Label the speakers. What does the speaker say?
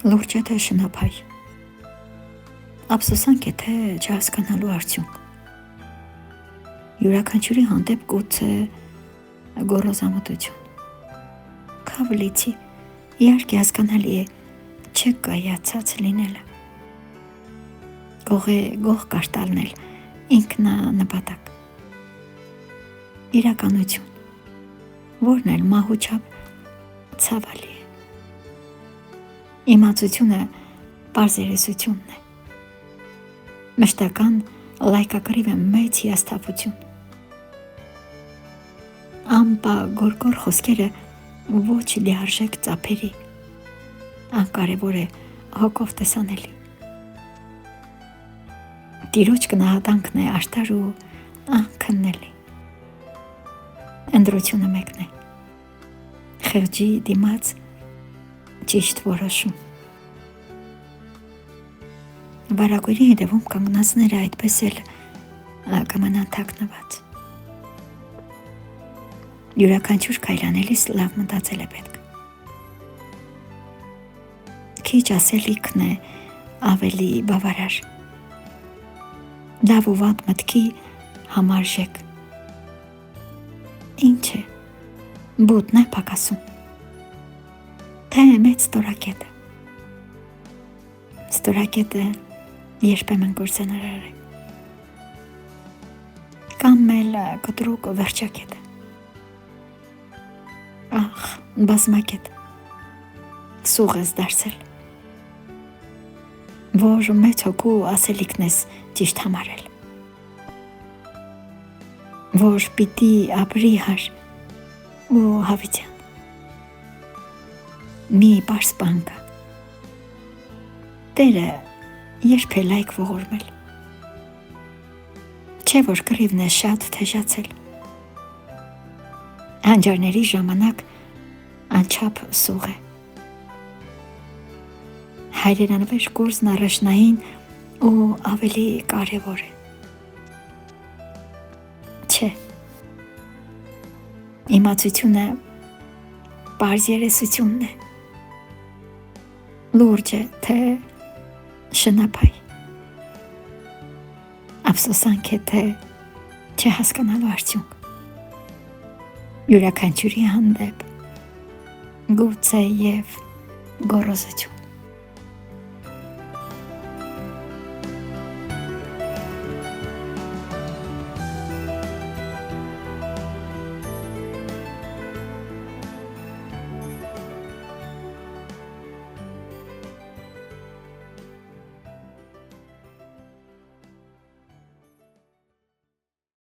Speaker 1: Լուրջ է թե շնափայ, ափսոսանք է թե չհասկանալու արդյունք, յուրաքանչյուրի հանդեպ գուցե գոռոզամտություն, քավլիցի, իհարկե հասկանալի է չկայացած լինելը, գող կարտալնել ինքնանպատակ, իրականություն, որն էլ մահուչապ ցավալի է, իմացությունը պարզերեսությունն է, մշտական լայկակռիվ է մեծ հիասթափություն, ամպագորգոր խոսքերը ոչ լիարժեք ծափերի, անկարևոր է հոգով տեսանելի, տիրոջ գնահատանքն է աշտար ու անքննելի, ընտրությունը մեկն է, խեղճի դիմաց ճիշտ որոշում, վարագույրի հետևում կանգնածները այդպես էլ կմնան թաքնված, յուրաքանչյուր քայլանելիս լավ մտածել է պետք, քիչ ասելիքն է ավելի բավարար, լավ ու վատ մտքի համարժեք, ինչ է, բութն է պակասում, թե մեծ ստորակետը երբեմն գործանարար է, կամ էլ կտրուկ վերջակետը, ախ, բազմակետ, սուղ ես դարձել, որ մեծ հոգու ասելիքն ես ճիշտ համարել, որ պիտի ապրի հար ու հավիտյան, մի պարս բան կա, Տերը երբ է լայք ողորմել, չէ որ կռիվն է շատ թեժացել, հանջարների ժամանակ անչափ սուղ է, հայրենանվեր կորզն առաջնային ու ավելի կարևոր է, չէ, իմացությունը պարզերեսությունն է, լուրջ է թե շնափայ, ափսոսանք է թե չհասկանալու արդյունք, յուրաքանչյուրի հանդեպ գուցե և գոռոզություն,